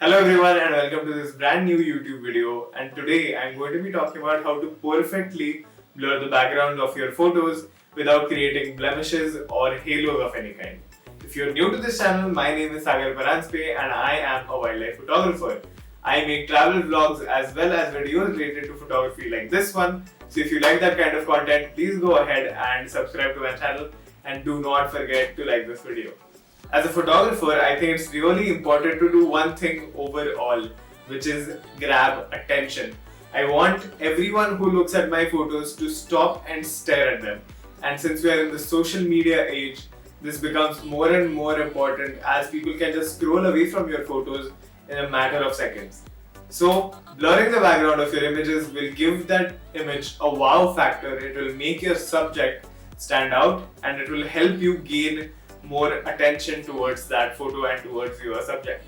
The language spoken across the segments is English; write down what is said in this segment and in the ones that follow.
Hello everyone and welcome to this brand new YouTube video, and today I'm going to be talking about how to perfectly blur the background of your photos without creating blemishes or halos of any kind. If you're new to this channel, my name is Sagar Paranjape and I am a wildlife photographer. I make travel vlogs as well as videos related to photography like this one. So if you like that kind of content, please go ahead and subscribe to my channel and do not forget to like this video. As a photographer, I think it's really important to do one thing overall, which is grab attention. I want everyone who looks at my photos to stop and stare at them. And since we are in the social media age, this becomes more and more important as people can just scroll away from your photos in a matter of seconds. So, blurring the background of your images will give that image a wow factor. It will make your subject stand out and it will help you gain more attention towards that photo and towards your subject.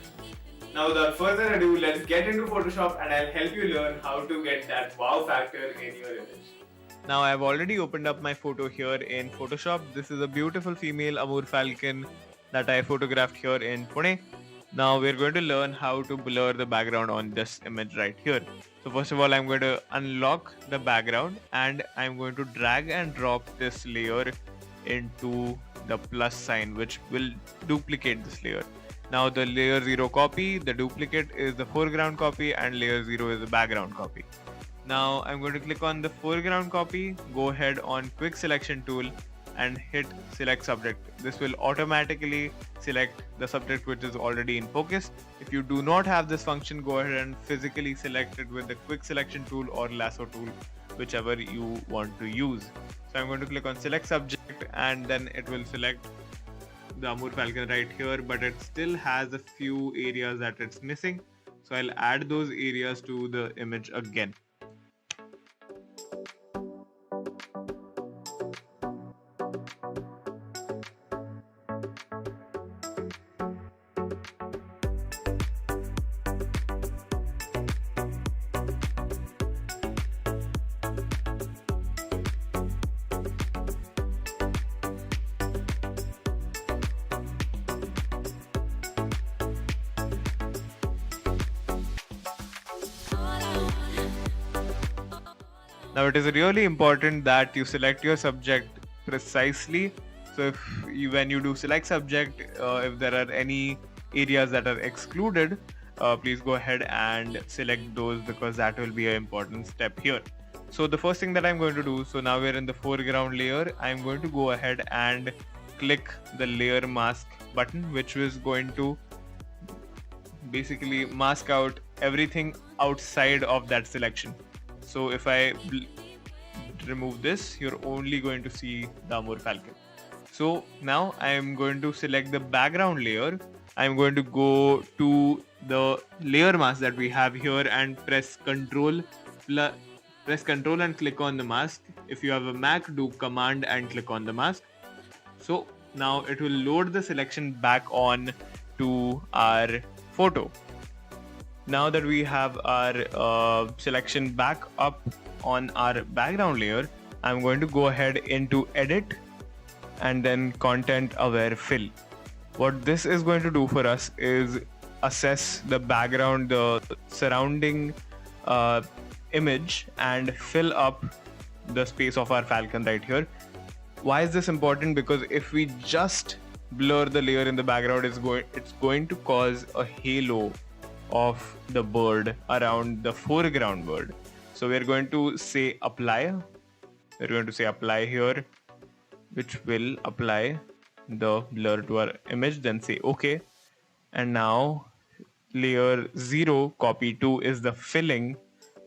Now without further ado, let's get into Photoshop and I'll help you learn how to get that wow factor in your image. Now I've already opened up my photo here in Photoshop. This is a beautiful female Amur falcon that I photographed here in Pune. Now we're going to learn how to blur the background on this image right here. So first of all, I'm going to unlock the background and I'm going to drag and drop this layer into the plus sign, which will duplicate this layer. Now the layer 0 copy, the duplicate is the foreground copy and layer 0 is the background copy. Now I'm going to click on the foreground copy, go ahead on quick selection tool and hit select subject. This will automatically select the subject which is already in focus. If you do not have this function, go ahead and physically select it with the quick selection tool or lasso tool, whichever you want to use. So I'm going to click on select subject and then it will select the Amur falcon right here, but it still has a few areas that it's missing. So I'll add those areas to the image again. Now it is really important that you select your subject precisely. So when you do select subject, if there are any areas that are excluded, please go ahead and select those because that will be an important step here. So the first thing that I'm going to do, so now we're in the foreground layer, I'm going to go ahead and click the layer mask button, which is going to basically mask out everything outside of that selection. So if I remove this, you're only going to see the Amur falcon. So now I am going to select the background layer. I'm going to go to the layer mask that we have here and press Control and click on the mask. If you have a Mac, do Command and click on the mask. So now it will load the selection back on to our photo. Now that we have our selection back up on our background layer, I'm going to go ahead into edit and then content aware fill. What this is going to do for us is assess the background, the surrounding image and fill up the space of our falcon right here. Why is this important? Because if we just blur the layer in the background, it's going to cause a halo of the bird around the foreground bird. So we're going to say apply. We're going to say apply here, which will apply the blur to our image, then say OK. And now layer 0 copy 2 is the filling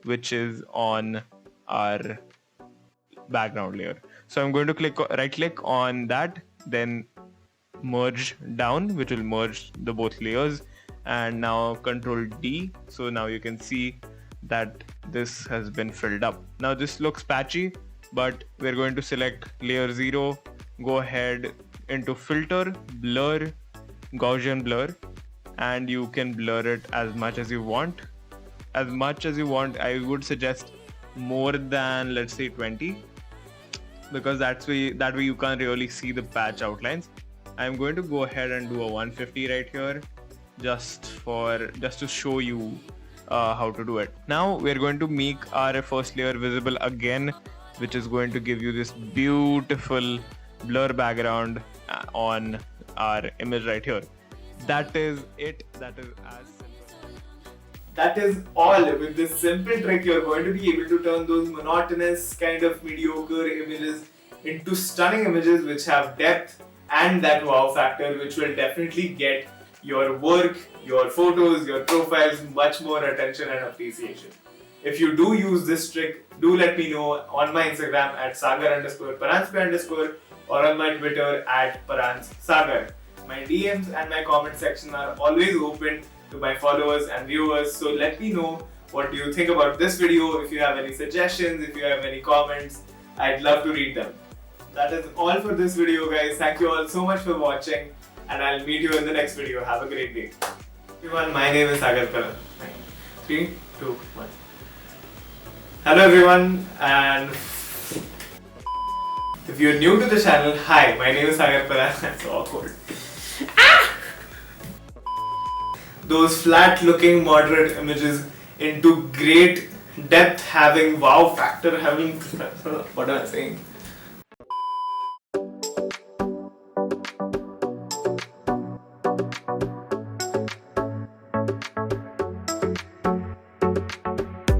which is on our background layer. So I'm going to right click on that, then merge down, which will merge the both layers, and now Control D. So now you can see that this has been filled up. Now this looks patchy, but we're going to select layer 0, go ahead into filter, blur, Gaussian blur, and you can blur it as much as you want. I would suggest more than, let's say, 20, because that way you can't really see the patch outlines. I'm going to go ahead and do a 150 right here, just to show you how to do it. Now we're going to make our first layer visible again, which is going to give you this beautiful blur background on our image right here. That is it. That is as simple. That is all. With this simple trick, you're going to be able to turn those monotonous, kind of mediocre images into stunning images which have depth and that wow factor, which will definitely get your work, your photos, your profiles much more attention and appreciation. If you do use this trick, do let me know on my Instagram at Sagar_Paranjape_ or on my Twitter at Sagar. My DMs and my comment section are always open to my followers and viewers, so let me know what do you think about this video. If you have any suggestions, if you have any comments, I'd love to read them. That is all for this video, guys. Thank you all so much for watching, and I'll meet you in the next video. Have a great day. Everyone, my name is Sagar Paranjape. 3, 2, 1. Hello everyone, and if you're new to the channel, hi, my name is Sagar Paranjape. That's so awkward. Those flat looking moderate images into great depth having wow factor having what am I saying?